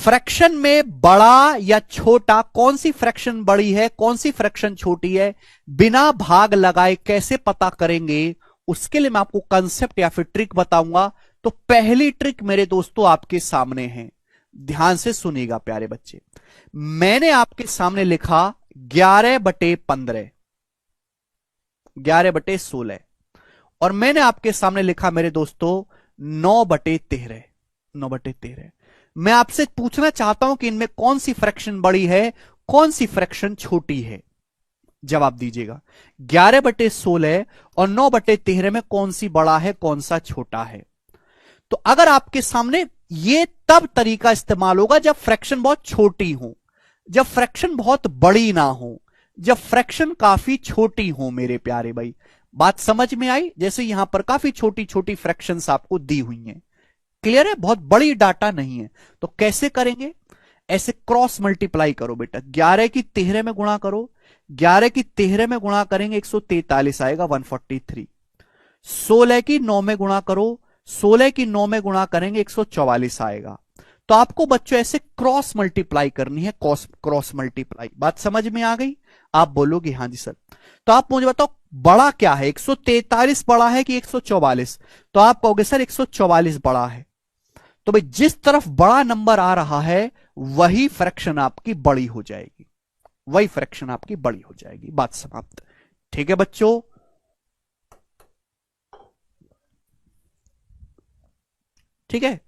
Fraction में बड़ा या छोटा, कौन सी फ्रैक्शन बड़ी है कौन सी फ्रैक्शन छोटी है, बिना भाग लगाए कैसे पता करेंगे, उसके लिए मैं आपको कंसेप्ट या फिर ट्रिक बताऊंगा। तो पहली ट्रिक मेरे दोस्तों आपके सामने है, ध्यान से सुनिएगा प्यारे बच्चे। मैंने आपके सामने लिखा 11/15, 11/16, और मैंने आपके सामने लिखा मेरे दोस्तों 9/13, 9/13। मैं आपसे पूछना चाहता हूं कि इनमें कौन सी फ्रैक्शन बड़ी है कौन सी फ्रैक्शन छोटी है, जवाब दीजिएगा। 11/16 और 9/13 में कौन सी बड़ा है कौन सा छोटा है। तो अगर आपके सामने, ये तब तरीका इस्तेमाल होगा जब फ्रैक्शन बहुत छोटी हो, जब फ्रैक्शन बहुत बड़ी ना हो, जब फ्रैक्शन काफी छोटी हो मेरे प्यारे भाई। बात समझ में आई? जैसे यहां पर काफी छोटी छोटी फ्रैक्शंस आपको दी हुई हैं, क्लियर है, बहुत बड़ी डाटा नहीं है। तो कैसे करेंगे, ऐसे क्रॉस मल्टीप्लाई करो बेटा, 11 की 13 में गुणा करो, 11 की 13 में गुणा करेंगे 143 आएगा, 143। 16 की 9 में गुणा करो, 16 की 9 में गुणा करेंगे 144 आएगा। तो आपको बच्चों ऐसे क्रॉस मल्टीप्लाई करनी है, क्रॉस मल्टीप्लाई। बात समझ में आ गई? आप बोलोगे हाँ जी सर। तो आप मुझे बताओ बड़ा क्या है, 143 बड़ा है कि 144? तो आप कहोगे सर 144 बड़ा है। तो भाई जिस तरफ बड़ा नंबर आ रहा है वही फ्रैक्शन आपकी बड़ी हो जाएगी, वही फ्रैक्शन आपकी बड़ी हो जाएगी। बात समाप्त। ठीक है बच्चों, ठीक है,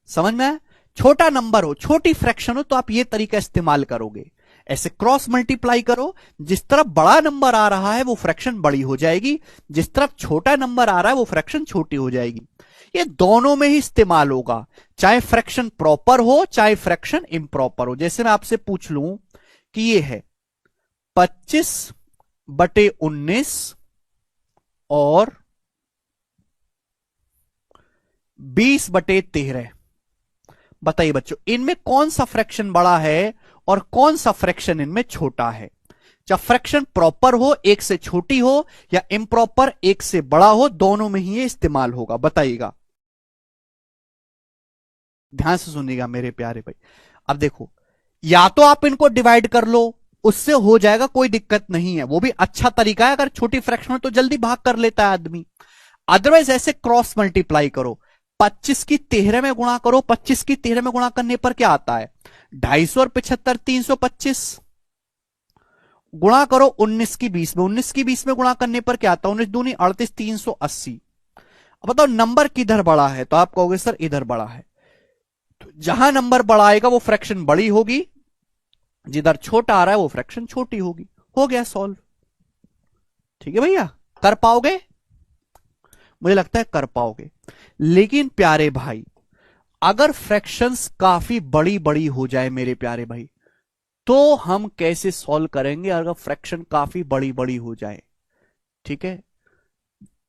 समझ में आया? छोटा नंबर हो छोटी फ्रैक्शन हो तो आप ये तरीका इस्तेमाल करोगे, ऐसे क्रॉस मल्टीप्लाई करो, जिस तरफ बड़ा नंबर आ रहा है वो फ्रैक्शन बड़ी हो जाएगी, जिस तरफ छोटा नंबर आ रहा है वो फ्रैक्शन छोटी हो जाएगी। ये दोनों में ही इस्तेमाल होगा, चाहे फ्रैक्शन प्रॉपर हो चाहे फ्रैक्शन इम्प्रॉपर हो। जैसे मैं आपसे पूछ लूं कि ये है 25/19 और 20/13, बताइए बच्चों इनमें कौन सा फ्रैक्शन बड़ा है और कौन सा फ्रैक्शन इनमें छोटा है। जब फ्रैक्शन प्रॉपर हो एक से छोटी हो या इम्प्रॉपर एक से बड़ा हो, दोनों में ही ये इस्तेमाल होगा, बताइएगा। ध्यान से सुनिएगा मेरे प्यारे भाई। अब देखो, या तो आप इनको डिवाइड कर लो, उससे हो जाएगा, कोई दिक्कत नहीं है, वो भी अच्छा तरीका है। अगर छोटी फ्रैक्शन हो तो जल्दी भाग कर लेता है आदमी। अदरवाइज ऐसे क्रॉस मल्टीप्लाई करो, 25 की 13 में गुणा करो, 25 की 13 में गुणा करने पर क्या आता है, 250 और 75 325। गुणा करो 19 की 20 में, 19 की 20 में गुणा करने पर क्या आता है, 19 दूनी 38 380। अब बताओ नंबर किधर बड़ा है, तो आप कहोगे सर इधर बड़ा है। तो जहां नंबर बड़ा आएगा वो फ्रैक्शन बड़ी होगी, जिधर छोटा आ रहा है वो फ्रैक्शन छोटी होगी। हो गया सॉल्व। ठीक है भैया, कर पाओगे? मुझे लगता है कर पाओगे। लेकिन प्यारे भाई अगर फ्रैक्शंस काफी बड़ी बड़ी हो जाए मेरे प्यारे भाई, तो हम कैसे सॉल्व करेंगे अगर फ्रैक्शन काफी बड़ी बड़ी हो जाए? ठीक है,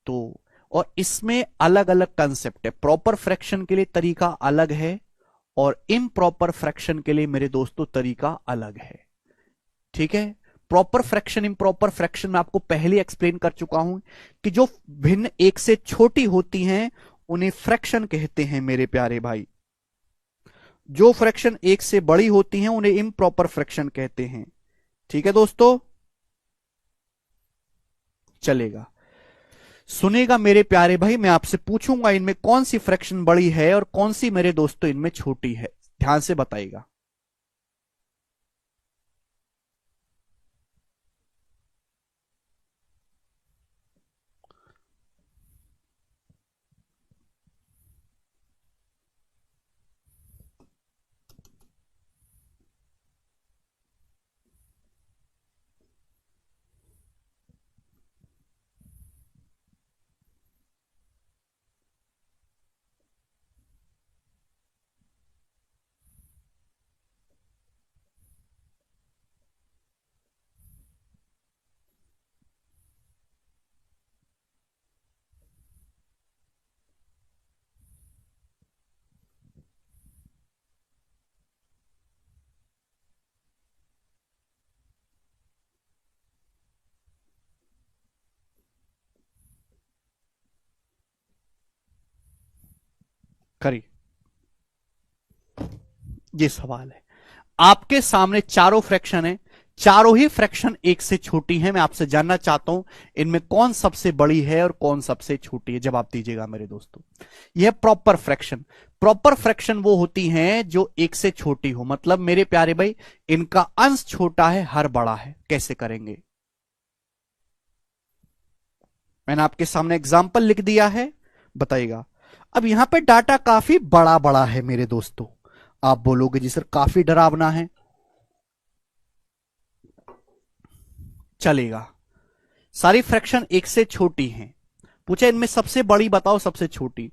तो और इसमें अलग अलग कंसेप्ट है, प्रॉपर फ्रैक्शन के लिए तरीका अलग है और इम्प्रॉपर फ्रैक्शन के लिए मेरे दोस्तों तरीका अलग है। ठीक है, प्रॉपर फ्रैक्शन इम्प्रॉपर फ्रैक्शन में आपको पहले एक्सप्लेन कर चुका हूं कि जो भिन्न एक से छोटी होती हैं उन्हें फ्रैक्शन कहते हैं मेरे प्यारे भाई, जो फ्रैक्शन एक से बड़ी होती हैं उन्हें इम्प्रॉपर फ्रैक्शन कहते हैं। ठीक है दोस्तों, चलेगा। सुनेगा मेरे प्यारे भाई, मैं आपसे पूछूंगा इनमें कौन सी फ्रैक्शन बड़ी है और कौन सी मेरे दोस्तों इनमें छोटी है, ध्यान से बताइएगा। करिए, ये सवाल है। आपके सामने चारों फ्रैक्शन है, चारों ही फ्रैक्शन एक से छोटी हैं। मैं आपसे जानना चाहता हूं इनमें कौन सबसे बड़ी है और कौन सबसे छोटी है। जवाब दीजिएगा मेरे दोस्तों। यह प्रॉपर फ्रैक्शन, प्रॉपर फ्रैक्शन वो होती हैं जो एक से छोटी हो। मतलब मेरे प्यारे भाई, इनका अंश छोटा है, हर बड़ा है। कैसे करेंगे? मैंने आपके सामने एग्जाम्पल लिख दिया है, बताइएगा। अब यहां पे डाटा काफी बड़ा बड़ा है मेरे दोस्तों। आप बोलोगे जी सर काफी डरावना है, चलेगा। सारी फ्रैक्शन एक से छोटी हैं। पूछा इनमें सबसे बड़ी बताओ, सबसे छोटी।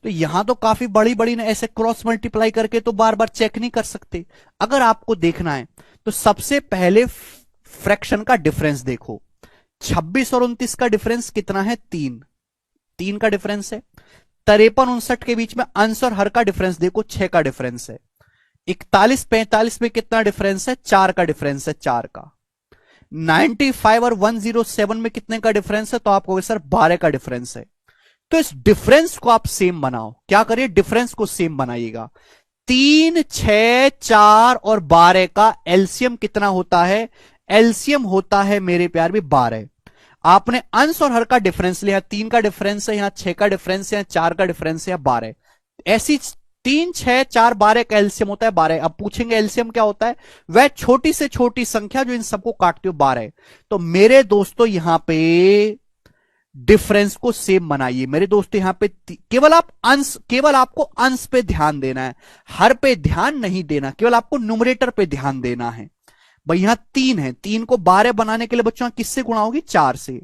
तो यहां तो काफी बड़ी बड़ी ना, ऐसे क्रॉस मल्टीप्लाई करके तो बार बार चेक नहीं कर सकते। अगर आपको देखना है तो सबसे पहले फ्रैक्शन का डिफरेंस देखो। 26 और 29 का डिफरेंस कितना है? 3। 3 का डिफरेंस है। 53 59 के बीच में अंश और हर का डिफरेंस देखो, 6 का डिफरेंस है। 41 45 में कितना डिफरेंस है? 4 का डिफरेंस है, 4 का। 95 और 107 में कितने का डिफरेंस है? तो आप कहोगे सर 12 का डिफरेंस है। तो इस डिफरेंस को आप सेम बनाओ। क्या करिए? डिफरेंस को सेम बनाइएगा। 3 6 4 और 12 का एलसीएम कितना होता है? एलसीएम होता है मेरे प्यार भी 12। आपने अंश और हर का डिफरेंस लिया, 3 का डिफरेंस है, यहां 6 का डिफरेंस है, 4 का डिफरेंस है, 12। ऐसी 3 6 4 12 का एलसीएम होता है 12। अब पूछेंगे एलसीएम क्या होता है? वह छोटी से छोटी संख्या जो इन सबको काटती हो, 12। तो मेरे दोस्तों यहां पे डिफरेंस को सेम बनाइए। मेरे दोस्तों यहां पे केवल आपको अंश पे ध्यान देना है, हर पे ध्यान नहीं देना। केवल आपको न्यूमरेटर पे ध्यान देना है। भाई यहां 3 है, 3 को 12 बनाने के लिए बच्चों किससे गुणा होगी? 4 से।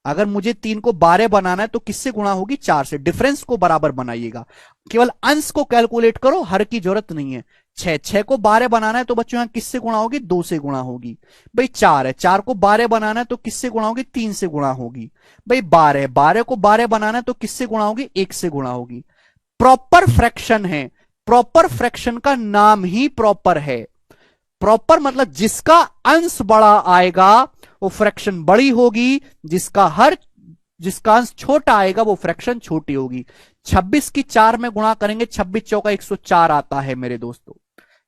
अगर मुझे 3 को 12 बनाना है तो किससे गुणा होगी? 4 से। डिफरेंस को बराबर बनाइएगा, केवल अंश को कैलकुलेट करो, हर की जरूरत नहीं है। 6 को 12 बनाना है तो बच्चों यहां किससे गुणा होगी? 2 से गुणा होगी। भाई 4 है, 4 को 12 बनाना है तो किससे गुणा होगी? 3 से गुणा होगी। भाई 12 है, 12 को 12 बनाना है तो किससे गुणा होगी? 1 से गुणा होगी। प्रॉपर फ्रैक्शन है, प्रॉपर फ्रैक्शन का नाम ही प्रॉपर है। प्रॉपर मतलब जिसका अंश बड़ा आएगा वो फ्रैक्शन बड़ी होगी, जिसका अंश छोटा आएगा वो फ्रैक्शन छोटी होगी। 26 की 4 में गुणा करेंगे, 26 चौका 104 आता है मेरे दोस्तों।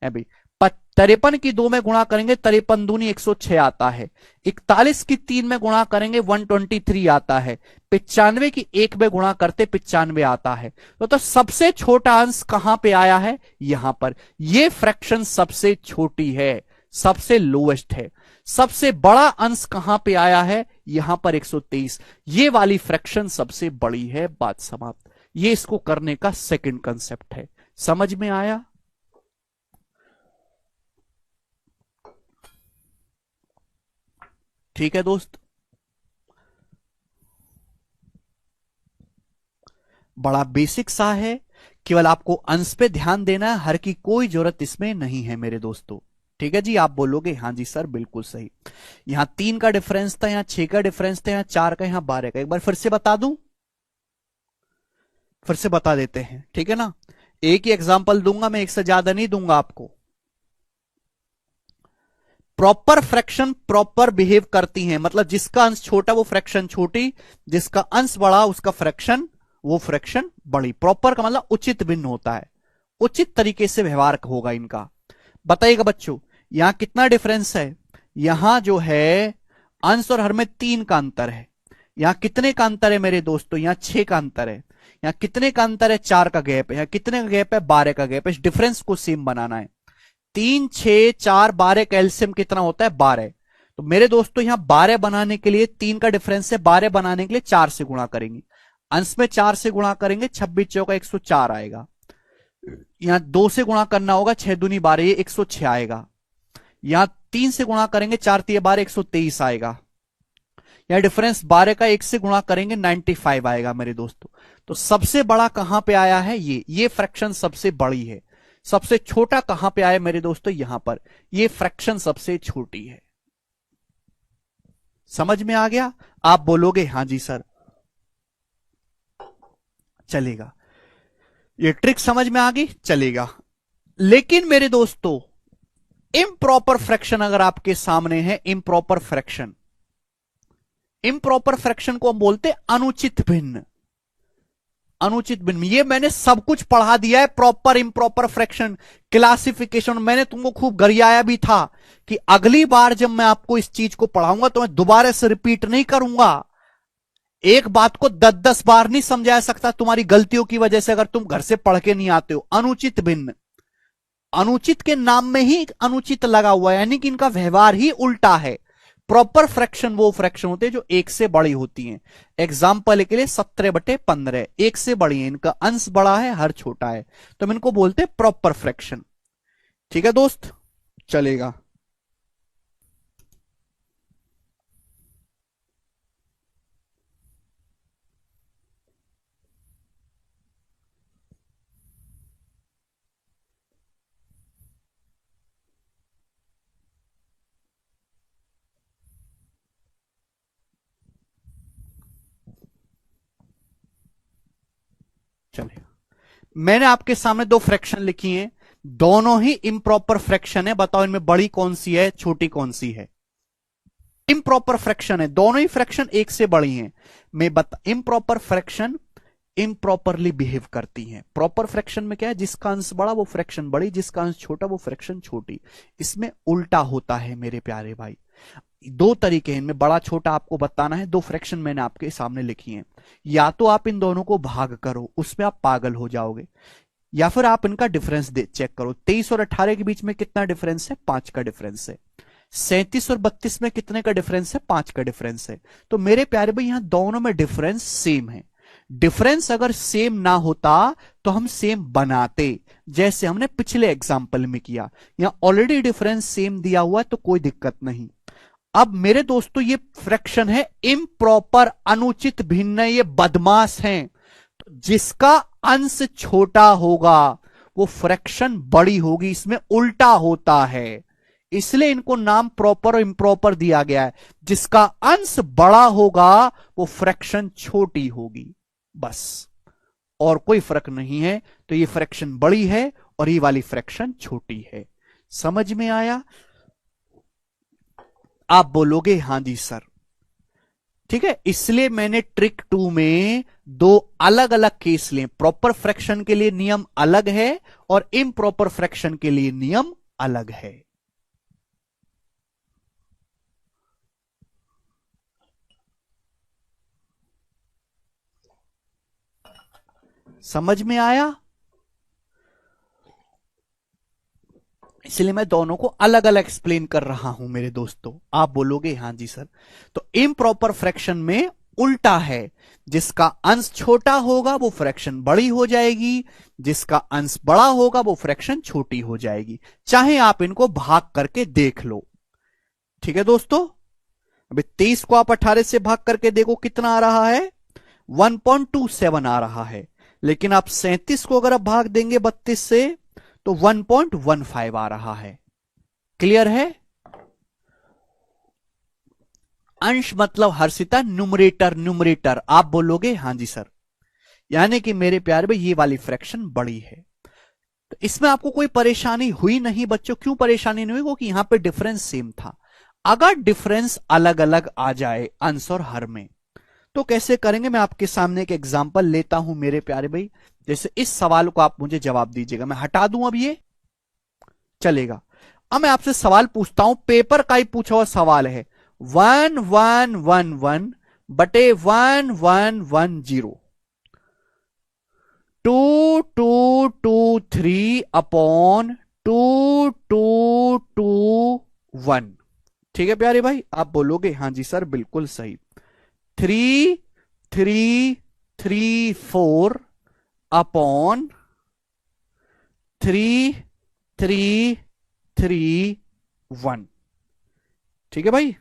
है भाई 53 की 2 में गुणा करेंगे, 53 दूनी 106 आता है। 41 की 3 में गुणा करेंगे, 123 आता है। 95 की 1 में गुणा करते 95 आता है। तो सबसे छोटा अंश कहां पे आया है? यहां पर। यह फ्रैक्शन सबसे छोटी है, सबसे लोएस्ट है। सबसे बड़ा अंश कहां पे आया है? यहां पर 123। ये वाली फ्रैक्शन सबसे बड़ी है। बात समाप्त। ये इसको करने का सेकंड कंसेप्ट है। समझ में आया? ठीक है दोस्त। बड़ा बेसिक सा है, केवल आपको अंश पे ध्यान देना है, हर की कोई जरूरत इसमें नहीं है मेरे दोस्तों। ठीक है जी। आप बोलोगे हाँ जी सर बिल्कुल सही। यहां 3 का डिफरेंस था, यहां 6 का डिफरेंस था, यहां 4 का, यहां 12 का। एक बार फिर से बता दूं, फिर से बता देते हैं, ठीक है ना। एक ही एग्जांपल दूंगा मैं, एक से ज्यादा नहीं दूंगा आपको। प्रॉपर फ्रैक्शन प्रॉपर बिहेव करती हैं, मतलब जिसका अंश छोटा वो फ्रैक्शन छोटी, जिसका अंश बड़ा उसका फ्रैक्शन वो फ्रैक्शन बड़ी। प्रॉपर का मतलब उचित भिन्न होता है, उचित तरीके से व्यवहार होगा इनका। बताइएगा बच्चों यहां कितना डिफरेंस है? यहां जो है अंश और हर में 3 का अंतर है। यहां कितने का अंतर है मेरे दोस्तों? यहां 6 का अंतर है। यहां कितने का अंतर है? 4 का गैप है। यहां कितने का गैप है? 12 का गैप है। इस डिफरेंस को सेम बनाना है। 3 6 4 12 का एलसीएम कितना होता है? 12। तो मेरे दोस्तों यहां 12 बनाने के लिए 3 का डिफरेंस है, 12 बनाने के लिए 4 से गुणा करेंगे। अंश में 4 से गुणा करेंगे, 26 चौका 104 आएगा। यहां 2 से गुणा करना होगा, 6 दूनी 12, ये 106 आएगा। यहां 3 से गुणा करेंगे, 4 3 12, 123 आएगा। यहां डिफरेंस 12 का 1 से गुणा करेंगे, 95 आएगा मेरे दोस्तों। तो सबसे बड़ा कहां पे आया है? ये फ्रैक्शन सबसे बड़ी है। सबसे छोटा कहां पे आया मेरे दोस्तों? यहां पर। ये फ्रैक्शन सबसे छोटी है। समझ में आ गया? आप बोलोगे हां जी सर, चलेगा। ये ट्रिक समझ में आ गई, चलेगा। लेकिन मेरे दोस्तों इम्प्रॉपर फ्रैक्शन अगर आपके सामने है, इम्प्रॉपर फ्रैक्शन, इम्प्रॉपर फ्रैक्शन को हम बोलते अनुचित भिन्न। अनुचित भिन्न। ये मैंने सब कुछ पढ़ा दिया है, प्रॉपर इम्प्रॉपर फ्रैक्शन क्लासिफिकेशन। मैंने तुमको खूब गरियाया भी था कि अगली बार जब मैं आपको इस चीज को पढ़ाऊंगा तो मैं दोबारा से रिपीट नहीं करूंगा। एक बात को 10-10 बार नहीं समझा सकता तुम्हारी गलतियों की वजह से, अगर तुम घर से पढ़ के नहीं आते हो। अनुचित भिन्न, अनुचित के नाम में ही अनुचित लगा हुआ है, यानी कि इनका व्यवहार ही उल्टा है। प्रॉपर फ्रैक्शन वो फ्रैक्शन होते हैं जो एक से बड़ी होती हैं। एग्जाम्पल के लिए 17/15 एक से बड़ी है, इनका अंश बड़ा है, हर छोटा है, तो हम इनको बोलते हैं प्रॉपर फ्रैक्शन। ठीक है दोस्त, चलेगा। चलेगा। मैंने आपके सामने दो फ्रैक्शन लिखी हैं, दोनों ही इम्प्रॉपर फ्रैक्शन है। बताओ इनमें बड़ी कौन सी है, छोटी कौन सी है? इम्प्रॉपर फ्रैक्शन है, दोनों ही फ्रैक्शन एक से बड़ी हैं। मैं बता, इम्प्रॉपर फ्रैक्शन इम्प्रॉपरली बिहेव करती हैं। प्रॉपर फ्रैक्शन में क्या है, जिसका अंश बड़ा वो फ्रैक्शन बड़ी, जिसका अंश छोटा वो फ्रैक्शन छोटी। इसमें उल्टा होता है मेरे प्यारे भाई। दो तरीके हैं इनमें, बड़ा छोटा आपको बताना है। दो फ्रैक्शन मैंने आपके सामने लिखी हैं, या तो आप इन दोनों को भाग करो, उसमें आप पागल हो जाओगे, या फिर आप इनका डिफरेंस चेक करो। 23 और 18 के बीच में कितना डिफरेंस है? 5 का डिफरेंस है। 37 और 32 में कितने का डिफरेंस है? 5 का डिफरेंस है। तो मेरे प्यारे भाई यहां दोनों में डिफरेंस सेम है। डिफरेंस अगर सेम ना होता तो हम सेम बनाते, जैसे हमने पिछले एग्जाम्पल में किया। यहां ऑलरेडी डिफरेंस सेम दिया हुआ है तो कोई दिक्कत नहीं। अब मेरे दोस्तों ये फ्रैक्शन है इम्प्रॉपर, अनुचित भिन्न, ये बदमाश हैं। तो जिसका अंश छोटा होगा वो फ्रैक्शन बड़ी होगी, इसमें उल्टा होता है, इसलिए इनको नाम प्रॉपर और इम्प्रॉपर दिया गया है। जिसका अंश बड़ा होगा वो फ्रैक्शन छोटी होगी, बस, और कोई फर्क नहीं है। तो ये फ्रैक्शन बड़ी है और ये वाली फ्रैक्शन छोटी है। समझ में आया? आप बोलोगे हां जी सर। ठीक है, इसलिए मैंने ट्रिक 2 में दो अलग अलग केस लिए। प्रॉपर फ्रैक्शन के लिए नियम अलग है और इम्प्रॉपर फ्रैक्शन के लिए नियम अलग है। समझ में आया? इसलिए मैं दोनों को अलग अलग एक्सप्लेन कर रहा हूं मेरे दोस्तों। आप बोलोगे हां जी सर। तो इम्प्रॉपर फ्रैक्शन में उल्टा है, जिसका अंश छोटा होगा वो फ्रैक्शन बड़ी हो जाएगी, जिसका अंश बड़ा होगा वो फ्रैक्शन छोटी हो जाएगी। चाहे आप इनको भाग करके देख लो। ठीक है दोस्तों, अभी 23 को आप 18 से भाग करके देखो कितना आ रहा है, 1.27 आ रहा है। लेकिन आप 37 को अगर आप भाग देंगे 32 से तो 1.15 आ रहा है। क्लियर है? अंश मतलब हर्षिता न्यूमरेटर, न्यूमरेटर। आप बोलोगे हां जी सर। यानी कि मेरे प्यारे भाई ये वाली फ्रैक्शन बड़ी है। तो इसमें आपको कोई परेशानी हुई नहीं बच्चों। क्यों परेशानी नहीं हुई? क्योंकि यहां पे डिफरेंस सेम था। अगर डिफरेंस अलग अलग आ जाए अंश और हर में तो कैसे करेंगे? मैं आपके सामने एक एग्जांपल लेता हूं मेरे प्यारे भाई। जैसे इस सवाल को आप मुझे जवाब दीजिएगा, मैं हटा दूं अब ये, चलेगा? अब मैं आपसे सवाल पूछता हूं, पेपर का ही पूछा हुआ सवाल है। 1111 बटे 1110, 2223 अपॉन 2221। ठीक है प्यारे भाई? आप बोलोगे हां जी सर बिल्कुल सही। 3334 अपॉन 3331। ठीक है भाई?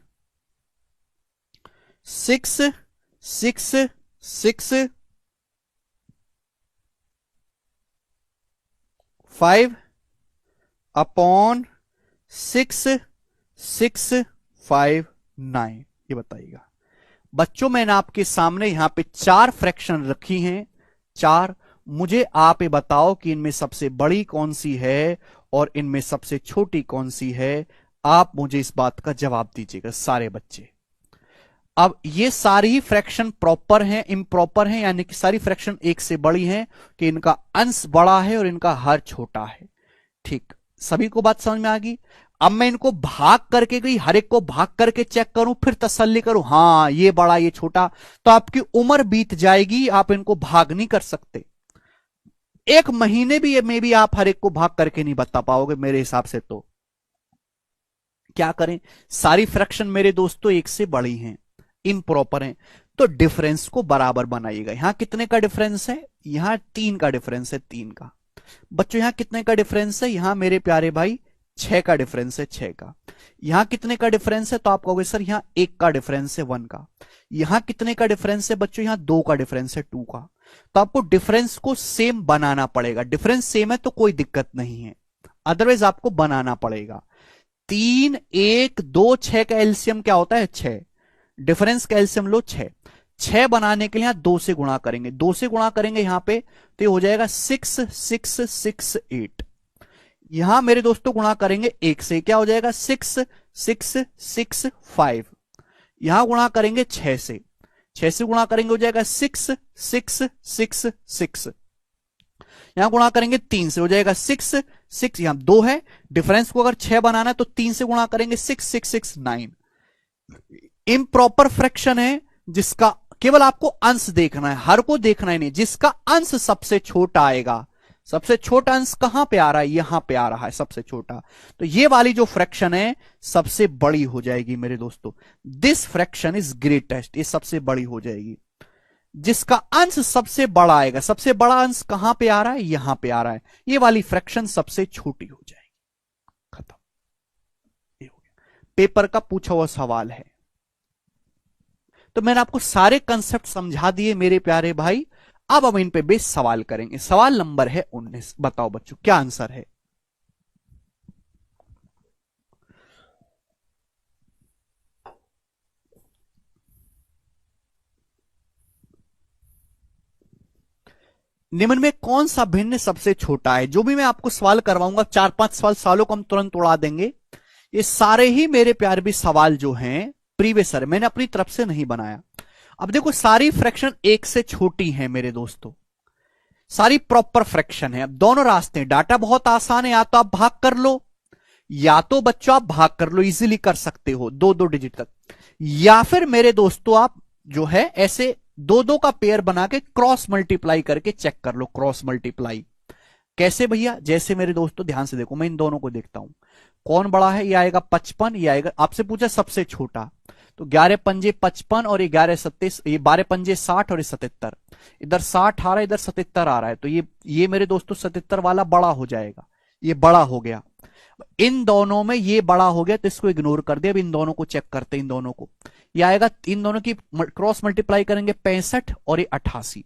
6665 अपॉन 6659। ये बताइएगा बच्चों। मैंने आपके सामने यहां पे 4 फ्रैक्शन रखी हैं, 4। मुझे आप ये बताओ कि इनमें सबसे बड़ी कौन सी है और इनमें सबसे छोटी कौन सी है। आप मुझे इस बात का जवाब दीजिएगा सारे बच्चे। अब ये सारी ही फ्रैक्शन प्रॉपर हैं, इम्प्रॉपर हैं, यानी कि सारी फ्रैक्शन एक से बड़ी हैं कि इनका अंश बड़ा है और इनका हर छोटा है। ठीक, सभी को बात समझ में आ गई। अब मैं इनको भाग करके गई, हर एक को भाग करके चेक करूं, फिर तसल्ली करूं, हाँ ये बड़ा ये छोटा, तो आपकी उम्र बीत जाएगी, आप इनको भाग नहीं कर सकते। एक महीने भी में भी आप हर एक को भाग करके नहीं बता पाओगे मेरे हिसाब से। तो क्या करें, सारी फ्रैक्शन मेरे दोस्तों एक से बड़ी हैं, इम्प्रॉपर हैं, तो डिफरेंस को बराबर बनाइएगा। यहां कितने का डिफरेंस है, यहां 3 का डिफरेंस है, 3 का। बच्चों यहां कितने का डिफरेंस है, यहां मेरे प्यारे भाई 6 का डिफरेंस है, 6 का। यहां कितने का डिफरेंस है, तो आप कहोगे सर यहां 1 का डिफरेंस है, 1 का। यहां कितने का डिफरेंस है बच्चों, यहां 2 का डिफरेंस है, 2 का। तो आपको डिफरेंस को सेम बनाना पड़ेगा। डिफरेंस सेम है तो कोई दिक्कत नहीं है, अदरवाइज आपको बनाना पड़ेगा। 3 1 2 6 का एलसीएम क्या होता है, 6। डिफरेंस का एलसीएम लो 6। 6 बनाने के लिए यहां 2 से गुणा करेंगे, 2 से गुणा करेंगे यहां पे, तो ये हो जाएगा 6 6 6 8। यहां मेरे दोस्तों गुणा करेंगे 1 से, क्या हो जाएगा 6 6 6 5। यहां गुणा करेंगे 6 से, 6 से गुणा करेंगे हो जाएगा 6 6 6 6। यहां गुणा करेंगे 3 से, हो जाएगा 6 6, यहां 2 है, डिफरेंस को अगर 6 बनाना है तो 3 से गुणा करेंगे 6 6 6 9। इम्प्रॉपर फ्रैक्शन है जिसका केवल आपको अंश देखना है, हर को देखना ही नहीं, जिसका अंश सबसे छोटा आएगा। सबसे छोटा अंश कहां पे आ रहा है, यहां पे आ रहा है सबसे छोटा, तो ये वाली जो फ्रैक्शन है सबसे बड़ी हो जाएगी मेरे दोस्तों। दिस फ्रैक्शन इज ग्रेटेस्ट, ये सबसे बड़ी हो जाएगी। जिसका अंश सबसे बड़ा आएगा, सबसे बड़ा अंश कहां पे आ रहा है, यहां पे आ रहा है, ये वाली फ्रैक्शन सबसे छोटी हो जाएगी। खत्म, ये हो गया। पेपर का पूछा हुआ सवाल है। तो मैंने आपको सारे कंसेप्ट समझा दिए मेरे प्यारे भाई। अब हम इन पे बेस सवाल करेंगे। सवाल नंबर है 19, बताओ बच्चों क्या आंसर है। निम्न में कौन सा भिन्न सबसे छोटा है। जो भी मैं आपको सवाल करवाऊंगा, 4-5 सवालों को हम तुरंत उड़ा देंगे। ये सारे ही मेरे प्यारे भी सवाल जो हैं प्रीवियस है, मैंने अपनी तरफ से नहीं बनाया। अब देखो सारी फ्रैक्शन एक से छोटी हैं मेरे दोस्तों, सारी प्रॉपर फ्रैक्शन है। अब दोनों रास्ते हैं, डाटा बहुत आसान है, या तो आप भाग कर लो, या तो बच्चों आप भाग कर लो, इजीली कर सकते हो 2-2 डिजिट तक, या फिर मेरे दोस्तों आप जो है ऐसे 2-2 का पेयर बना के क्रॉस मल्टीप्लाई करके चेक कर लो। क्रॉस मल्टीप्लाई कैसे भैया, जैसे मेरे दोस्तों ध्यान से देखो, मैं इन दोनों को देखता हूं, कौन बड़ा है, ये आएगा 55, ये आएगा, आपसे पूछा सबसे छोटा, तो 11 पंजे 55 और 11 37, ये 12 पंजे 60 और 77, इधर 60 आ रहा है, इधर 77 आ रहा है, तो ये मेरे दोस्तों 77 वाला बड़ा हो जाएगा, ये बड़ा हो गया। इन दोनों में ये बड़ा हो गया तो इसको इग्नोर कर दे। अब इन दोनों को चेक करते हैं, इन दोनों को, ये आएगा, इन दोनों की क्रॉस मल्टीप्लाई करेंगे 65 और ये 88,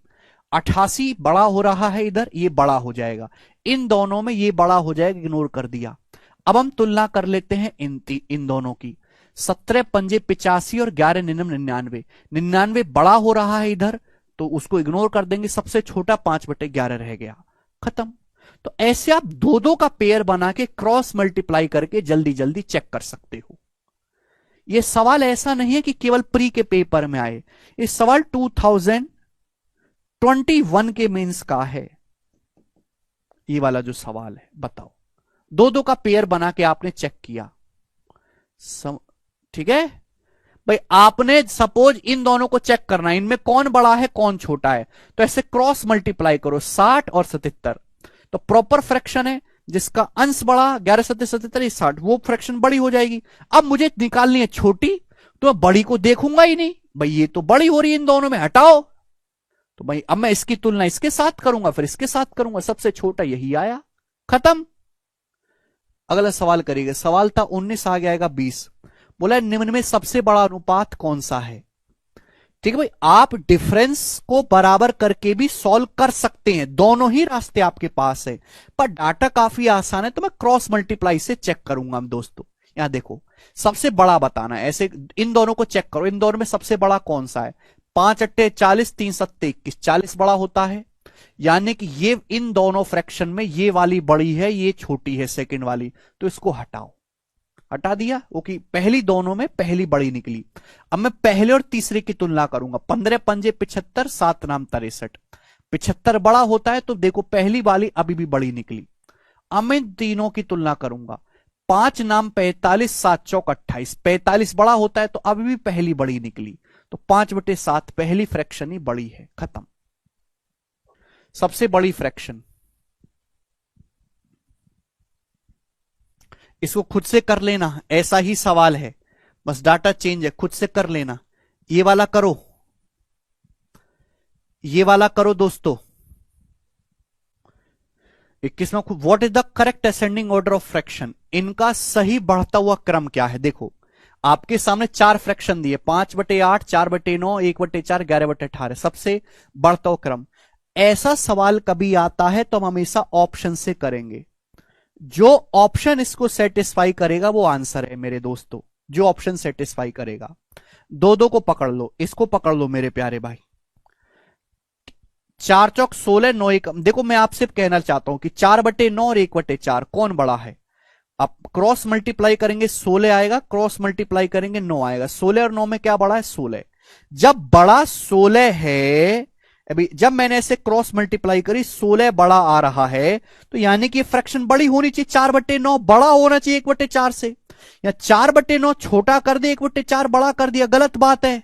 88 बड़ा हो रहा है इधर, ये बड़ा हो जाएगा, इन दोनों में ये बड़ा हो जाएगा, इग्नोर कर दिया। अब हम तुलना कर लेते हैं इन दोनों की, 17 पंजे 85 और 11 निन्म 99, 99 बड़ा हो रहा है इधर, तो उसको इग्नोर कर देंगे, सबसे छोटा 5/11 रह गया, खत्म। तो ऐसे आप 2-2 का पेयर बना के क्रॉस मल्टीप्लाई करके जल्दी जल्दी चेक कर सकते हो। यह सवाल ऐसा नहीं है कि केवल प्री के पेपर में आए, ये सवाल 2021 के मेंस का है। ये वाला जो सवाल है, बताओ 2-2 का पेयर बना के आपने चेक किया, ठीक है भाई, आपने सपोज इन दोनों को चेक करना है, इनमें कौन बड़ा है कौन छोटा है, तो ऐसे क्रॉस मल्टीप्लाई करो 60 और 77, तो प्रॉपर फ्रैक्शन है, जिसका अंश बड़ा 11 7 77 60, वो फ्रैक्शन बड़ी हो जाएगी। अब मुझे निकालनी है छोटी, तो मैं बड़ी को देखूंगा ही नहीं, भाई ये तो बड़ी हो रही है इन दोनों में, हटाओ, तो भाई अब मैं इसकी तुलना इसके साथ करूंगा, फिर इसके साथ करूंगा, सबसे छोटा यही आया, खत्म। अगला सवाल करिएगा, सवाल था 19, आगे आएगा 20। बोला निम्न में सबसे बड़ा अनुपात कौन सा है। ठीक है भाई, आप डिफरेंस को बराबर करके भी सॉल्व कर सकते हैं, दोनों ही रास्ते आपके पास है, पर डाटा काफी आसान है, तो मैं क्रॉस मल्टीप्लाई से चेक करूंगा। हम दोस्तों यहां देखो, सबसे बड़ा बताना है, ऐसे इन दोनों को चेक करो, इन दोनों में सबसे बड़ा कौन सा है, 5 अट्टे 40, 3 सत्ते 21, 40 बड़ा होता है, यानी कि ये इन दोनों फ्रैक्शन में ये वाली बड़ी है, ये छोटी है सेकंड वाली, तो इसको हटाओ, हटा दिया, ओके, पहली दोनों में पहली बड़ी निकली। अब मैं पहले और तीसरे की तुलना करूंगा। 15 पंजे 75, 7 नाम 63। 75 बड़ा होता है तो देखो पहली वाली अभी भी बड़ी निकली। अब मैं तीनों की तुलना करूंगा। 5 नाम 45, 7 चौक 28। 45 बड़ा होता है तो अभी भी पहली बड़ी निकली, तो 5/7 पहली फ्रैक्शन ही बड़ी है, खत्म। सबसे बड़ी फ्रैक्शन, इसको खुद से कर लेना, ऐसा ही सवाल है, बस डाटा चेंज है, खुद से कर लेना। ये वाला करो, ये वाला करो दोस्तों। 21वां, what is the correct ascending order of fraction, इनका सही बढ़ता हुआ क्रम क्या है। देखो आपके सामने 4 फ्रैक्शन दिए, 5/8, 4/9, 1/4, 11/18, सबसे बढ़ता हुआ क्रम। ऐसा सवाल कभी आता है तो हम हमेशा ऑप्शन से करेंगे। जो ऑप्शन इसको सेटिस्फाई करेगा वो आंसर है मेरे दोस्तों, जो ऑप्शन सेटिस्फाई करेगा। 2-2 को पकड़ लो, इसको पकड़ लो मेरे प्यारे भाई। 4 चौक 16, 9 1, देखो मैं आपसे कहना चाहता हूं कि 4/9 और 1/4 कौन बड़ा है। आप क्रॉस मल्टीप्लाई करेंगे 16 आएगा, क्रॉस मल्टीप्लाई करेंगे 9 आएगा। 16 और 9 में क्या बड़ा है, 16। जब बड़ा 16 है, अभी जब मैंने ऐसे क्रॉस मल्टीप्लाई करी 16 बड़ा आ रहा है, तो यानी कि फ्रैक्शन बड़ी होनी चाहिए। 4/9 बड़ा होना चाहिए 1/4 से, या 4/9 छोटा कर दे 1/4 बड़ा कर दिया, गलत बात है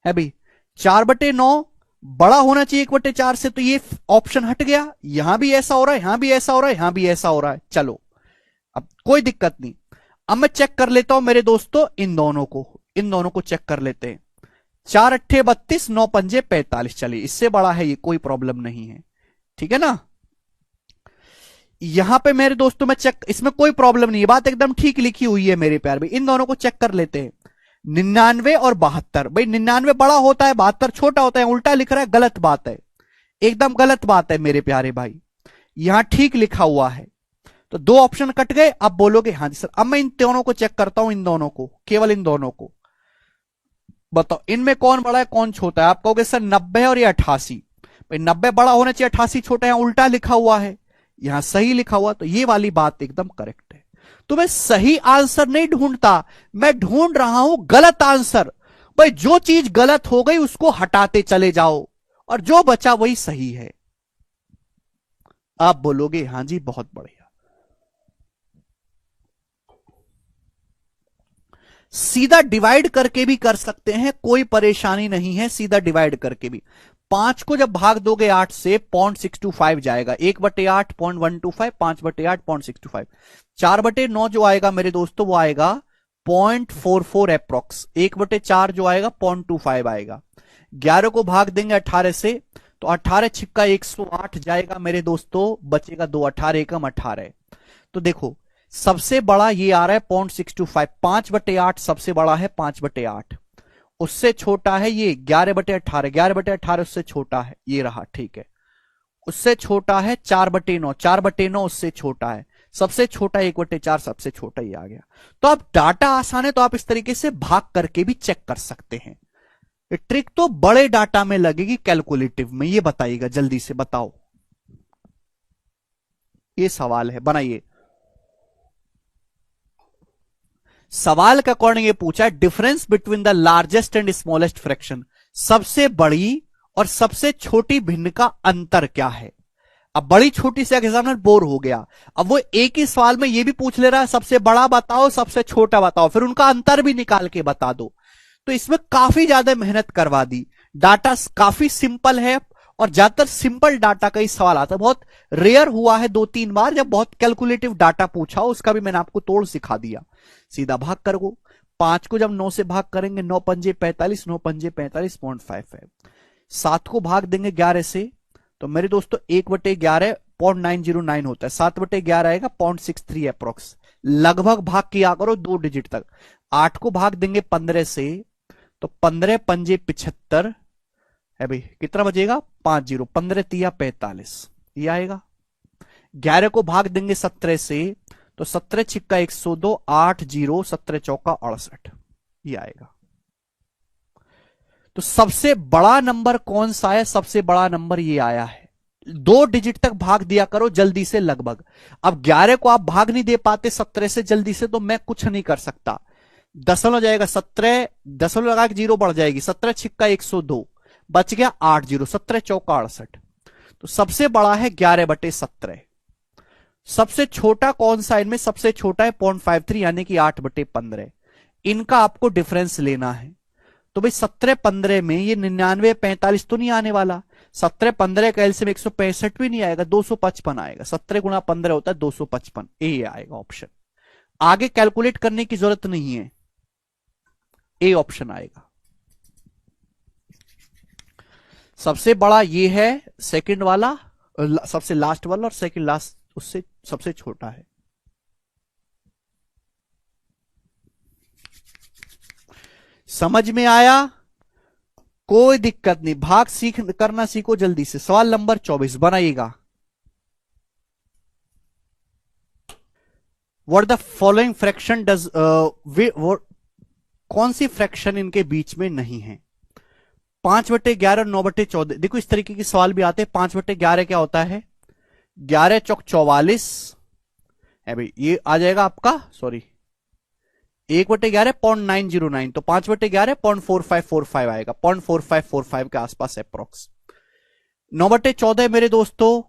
भाई। 4/9 बड़ा होना चाहिए 1/4 से, तो ये ऑप्शन हट गया। यहां भी ऐसा हो रहा है, यहां भी ऐसा हो रहा है, यहां भी ऐसा हो रहा है। चलो अब कोई दिक्कत नहीं। अब मैं चेक कर लेता हूं मेरे दोस्तों, इन दोनों को चेक कर लेते हैं। 4 अट्ठे 32, 9 पंजे 45, चलिए इससे बड़ा है ये, कोई प्रॉब्लम नहीं है, ठीक है ना। यहां पे मेरे दोस्तों मैं चेक, इसमें कोई प्रॉब्लम नहीं है, बात एकदम ठीक लिखी हुई है मेरे प्यार भाई। इन दोनों को चेक कर लेते हैं। 99 और 72, भाई 99 बड़ा होता है 72 छोटा होता है, उल्टा लिख रहा है, गलत बात है, एकदम गलत बात है मेरे प्यारे भाई। यहां ठीक लिखा हुआ है, तो 2 ऑप्शन कट गए। अब बोलोगे हाँ जी सर। अब मैं इन दोनों को चेक करता हूं, इन दोनों को, केवल इन दोनों को, बताओ इनमें कौन बड़ा है कौन छोटा है। आप कहोगे सर 90 और ये 88, भाई 90 बड़ा होना चाहिए 88 छोटा है, उल्टा लिखा हुआ है, यहां सही लिखा हुआ, तो ये वाली बात एकदम करेक्ट है। तो मैं सही आंसर नहीं ढूंढता, मैं ढूंढ रहा हूं गलत आंसर। भाई जो चीज गलत हो गई उसको हटाते चले जाओ, और जो बचा वही सही है। आप बोलोगे हां जी बहुत बढ़िया। सीधा डिवाइड करके भी कर सकते हैं, कोई परेशानी नहीं है, सीधा डिवाइड करके भी। 5 को जब भाग दोगे 8 से 0.625 जाएगा, 1/8 0.125, 5/8 0.625। 4/9 जो आएगा मेरे दोस्तों वो आएगा 0.44 अप्रोक्स। 1/4 जो आएगा 0.25 आएगा। 11 को भाग देंगे 18 से, तो 18 छिक्का 108 जाएगा मेरे दोस्तों, बचेगा 2, 18 एकम 18। तो देखो सबसे बड़ा ये आ रहा है 0.625, 5/8 सबसे बड़ा है 5/8, उससे छोटा है ये 11/18, 11/18 उससे छोटा है, ये रहा ठीक है। उससे छोटा है 4/9, 4/9 उससे छोटा है, सबसे छोटा 1/4, सबसे छोटा ये आ गया। तो अब डाटा आसान है, तो आप इस तरीके से भाग करके भी चेक कर सकते हैं। ये ट्रिक तो बड़े डाटा में लगेगी, कैलकुलेटिव में। ये बताइएगा जल्दी से, बताओ ये सवाल है, बनाइए। सवाल के अकॉर्डिंग ये पूछा है difference between the largest and smallest fraction, सबसे बड़ी और सबसे छोटी भिन्न का अंतर क्या है। अब बड़ी छोटी से एग्जामिनर बोर हो गया, अब वो एक ही सवाल में ये भी पूछ ले रहा है सबसे बड़ा बताओ सबसे छोटा बताओ, फिर उनका अंतर भी निकाल के बता दो। तो इसमें काफी ज्यादा मेहनत करवा दी। डाटा काफी सिंपल है, और ज्यादातर सिंपल डाटा का ही सवाल आता है। बहुत रेयर हुआ है 2-3 बार जब बहुत कैलकुलेटिव डाटा पूछा हो, उसका भी मैंने आपको तोड़ सिखा दिया। सीधा भाग करो, 5 को जब 9 से भाग करेंगे 9 पंजे 45, 9 पंजे 45 0.55। 7 को भाग देंगे 11 से, तो मेरे दोस्तों 1/11 0.909 होता है, 7/11 आएगा 0.63 अप्रोक्स। लगभग भाग किया करो 2 डिजिट तक। 8 को भाग देंगे 15 से, तो 15 पंजे 75 है भाई, कितना बचेगा 50, 15 तिया 45 ये आएगा। 11 को भाग देंगे 17 से, तो 17 छिक्का 102, 8 0, 17 चौका 68 ये आएगा। तो सबसे बड़ा नंबर कौन सा है, सबसे बड़ा नंबर ये आया है, 2 डिजिट तक भाग दिया करो जल्दी से लगभग। अब 11 को आप भाग नहीं दे पाते 17 से जल्दी से, तो मैं कुछ नहीं कर सकता। दशमलव जाएगा 17, दशमलव लगा के 0 बढ़ जाएगी, 17 छिक्का 102, बच गया 8 जीरो, 17 चौका 68। तो सबसे बड़ा है 11/17। सबसे छोटा कौन सा इनमें? सबसे छोटा है 0.53 यानी कि 8/15। इनका आपको डिफरेंस लेना है। तो भाई 17-15 में ये 99-45 तो नहीं आने वाला। 17-15 का एलसीएम 165 भी नहीं आएगा, 255 आएगा। 17 गुणा 15 होता है 255, ए आएगा ऑप्शन। आगे कैलकुलेट करने की जरूरत नहीं है, ए ऑप्शन आएगा। सबसे बड़ा ये है, सेकंड वाला सबसे लास्ट वाला, और सेकंड लास्ट उससे सबसे छोटा है। समझ में आया? कोई दिक्कत नहीं, भाग करना सीखो जल्दी से। सवाल नंबर 24 बनाइएगा। What the following fraction does, कौन सी फ्रैक्शन इनके बीच में नहीं है? 5/11 और 9/14। देखो इस तरीके के सवाल भी आते हैं। 5/11 क्या होता है? 11 चौक 44 है भाई, ये आ जाएगा आपका, सॉरी 1/11 0.909, तो 5/11 0.4545 आएगा, 0.4545 के आसपास अप्रोक्स। 9/14 मेरे दोस्तों,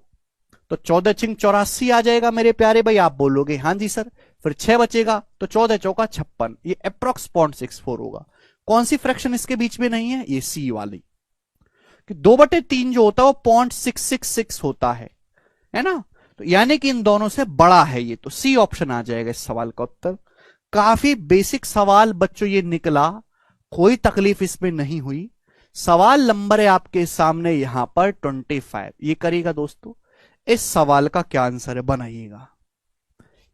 तो 14 छिंग 84 आ जाएगा मेरे प्यारे भाई। आप बोलोगे हाँ जी सर। फिर 6 बचेगा, तो 14 चौका 56, ये अप्रोक्स 0.64 होगा। कौन सी फ्रैक्शन इसके बीच में नहीं है? ये सी वाली। कि 2/3 जो होता है वो 0.666 होता है ना? तो यानी कि इन दोनों से बड़ा है ये, तो सी ऑप्शन आ जाएगा इस सवाल का उत्तर। काफी बेसिक सवाल बच्चों ये निकला, कोई तकलीफ इसमें नहीं हुई। सवाल नंबर है आपके सामने यहां पर 25। ये करिएगा दोस्तों, इस सवाल का क्या आंसर है बनाइएगा।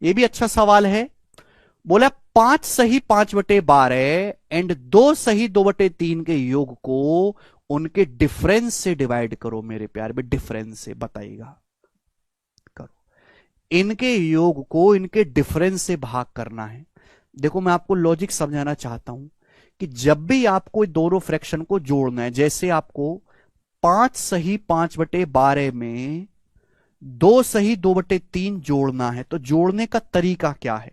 ये भी अच्छा सवाल है। बोला 5 सही 5/12 एंड 2 सही 2/3 के योग को उनके डिफरेंस से डिवाइड करो मेरे प्यार में। डिफरेंस से बताइएगा, करो। इनके योग को इनके डिफरेंस से भाग करना है। देखो मैं आपको लॉजिक समझाना चाहता हूं कि जब भी आपको दोनों फ्रैक्शन को जोड़ना है, जैसे आपको 5 सही 5/12 में 2 सही 2/3 जोड़ना है, तो जोड़ने का तरीका क्या है?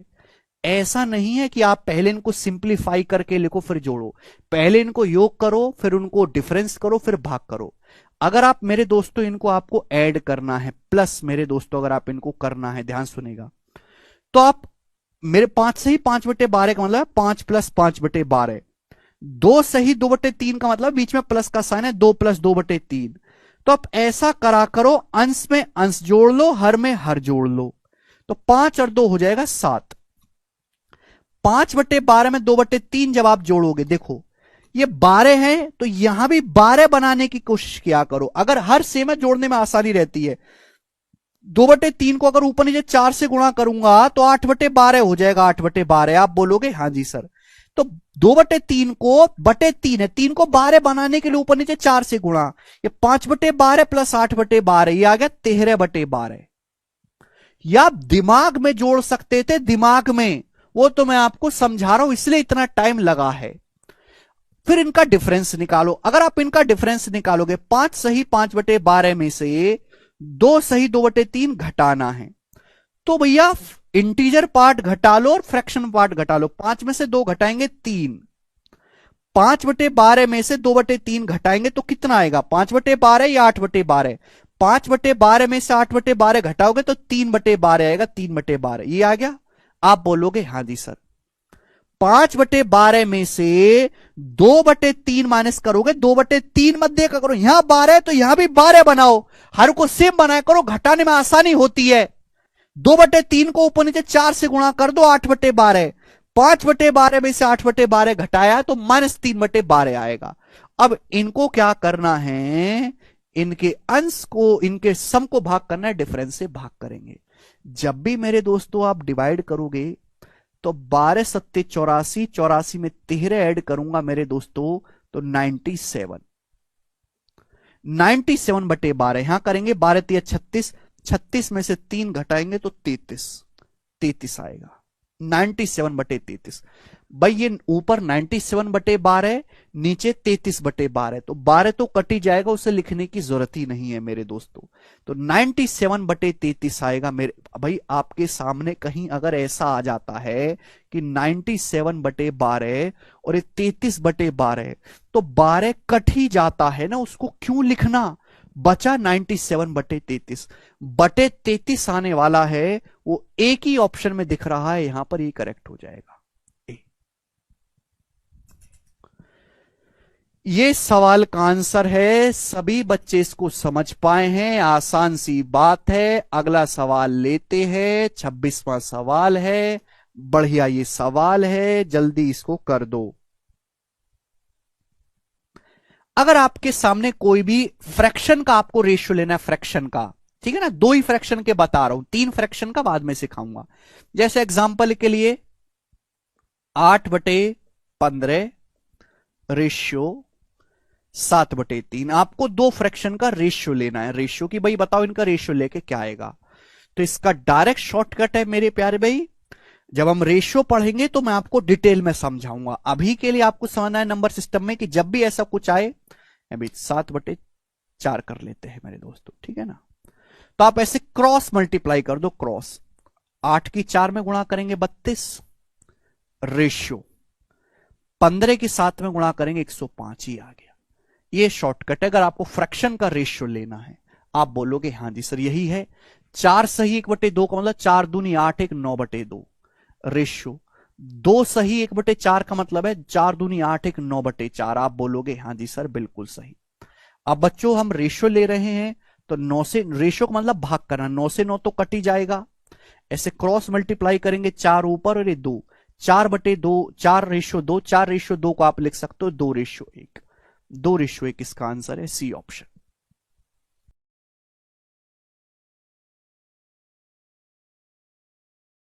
ऐसा नहीं है कि आप पहले इनको सिंप्लीफाई करके लिखो फिर जोड़ो। पहले इनको योग करो, फिर उनको डिफरेंस करो, फिर भाग करो। अगर आप मेरे दोस्तों इनको आपको ऐड करना है, प्लस मेरे दोस्तों अगर आप इनको करना है, ध्यान सुनेगा, तो आप मेरे 5 सही 5/12 का मतलब 5 + 5/12। 2 सही 2/3 का मतलब बीच में प्लस का साइन है, 2 + 2/3। तो आप ऐसा करा करो, अंश में अंश जोड़ लो, हर में हर जोड़ लो, तो 5 और 2 हो जाएगा 7। 5/12 में 2/3 जब आप जोड़ोगे, देखो ये 12 है, तो यहां भी 12 बनाने की कोशिश किया करो। अगर हर सेम है जोड़ने में आसानी रहती है। 2/3 को अगर ऊपर नीचे 4 से गुणा करूंगा तो 8/12 हो जाएगा। 8/12 आप बोलोगे हाँ जी सर। तो 2/3 को /3 है, 3 को 12 बनाने के लिए ऊपर नीचे 4 से गुणा, ये 5/12 + 8/12, ये आ गया 13/12। या आप दिमाग में जोड़ सकते थे, दिमाग में, वो तो मैं आपको समझा रहा हूं इसलिए इतना टाइम लगा है। फिर इनका डिफरेंस निकालो। अगर आप इनका डिफरेंस निकालोगे, 5 सही 5/12 में से 2 सही 2/3 घटाना है, तो भैया इंटीजर पार्ट घटा लो और फ्रैक्शन पार्ट घटा लो। 5 में से 2 घटाएंगे 3, 5/12 में से 2/3 घटाएंगे तो कितना आएगा? 5/12 या 8/12? 5/12 में से 8/12 घटाओगे तो 3/12 आएगा। 3/12 ये आ गया। आप बोलोगे हाँ जी सर। 5/12 में से 2/3 माइनस करोगे, 2/3 मत देखा करो, यहां 12 है तो यहां भी 12 बनाओ, हर को सेम बनाया करो, घटाने में आसानी होती है। 2/3 को ऊपर नीचे 4 से गुणा कर दो, 8/12। 5/12 में से 8/12 घटाया तो -3/12 आएगा। अब इनको क्या करना है? इनके अंश को, इनके सम को भाग करना है, डिफरेंस से भाग करेंगे। जब भी मेरे दोस्तों आप डिवाइड करोगे तो 12 सत्ते 84, 84 में 13 ऐड करूंगा मेरे दोस्तों तो 97। 97/12 यहां करेंगे, 12 × 36, 36 में से 3 घटाएंगे तो 33 आएगा। 97/33 भाई ये ऊपर 97/12, नीचे 33/12, तो 12 तो कट ही जाएगा, उसे लिखने की जरूरत ही नहीं है मेरे दोस्तों। तो 97/33 आएगा मेरे भाई। आपके सामने कहीं अगर ऐसा आ जाता है कि 97/12 और ये 33/12, तो 12 कट ही जाता है ना, उसको क्यों लिखना, बचा 97/33 आने वाला है। वो एक ही ऑप्शन में दिख रहा है यहां पर, ये करेक्ट हो जाएगा। ये सवाल का आंसर है। सभी बच्चे इसको समझ पाए हैं, आसान सी बात है। अगला सवाल लेते हैं, 26वां सवाल है। बढ़िया ये सवाल है, जल्दी इसको कर दो। अगर आपके सामने कोई भी फ्रैक्शन का आपको रेशियो लेना है, फ्रैक्शन का, ठीक है ना, 2 ही फ्रैक्शन के बता रहा हूं, 3 फ्रैक्शन का बाद में सिखाऊंगा। जैसे एग्जांपल के लिए 8/15 रेशियो 7/3, आपको 2 फ्रैक्शन का रेशियो लेना है। रेशियो की भाई बताओ इनका रेशियो लेके क्या आएगा। तो इसका डायरेक्ट शॉर्टकट है मेरे प्यारे भाई, जब हम रेशियो पढ़ेंगे तो मैं आपको डिटेल में समझाऊंगा। अभी के लिए आपको समझना है नंबर सिस्टम में कि जब भी ऐसा कुछ आए, अभी 7/4 कर लेते हैं मेरे दोस्तों, ठीक है ना। तो आप ऐसे क्रॉस मल्टीप्लाई कर दो, क्रॉस 8 की 4 में गुणा करेंगे 32, रेशियो 15 की 7 में गुणा करेंगे 105 ही आ गया। ये शॉर्टकट है अगर आपको फ्रैक्शन का रेशियो लेना है। आप बोलोगे हाँ जी सर यही है। 4 सही 1/2 का मतलब 4 दूनी 8 1 9/2, रेशियो 2 सही 1/4 का मतलब है 4 दूनी 8 1 9/4। आप बोलोगे हाँ जी सर बिल्कुल सही। अब बच्चों हम रेशियो ले रहे हैं, तो 9 से, रेशियो का मतलब भाग करना, 9 से 9 तो कट ही जाएगा। ऐसे क्रॉस मल्टीप्लाई करेंगे, 4 ऊपर और ये 2, 4/2, 4/2, 4/2 को आप लिख सकते हो 2/1, 2/1 इसका आंसर है सी ऑप्शन।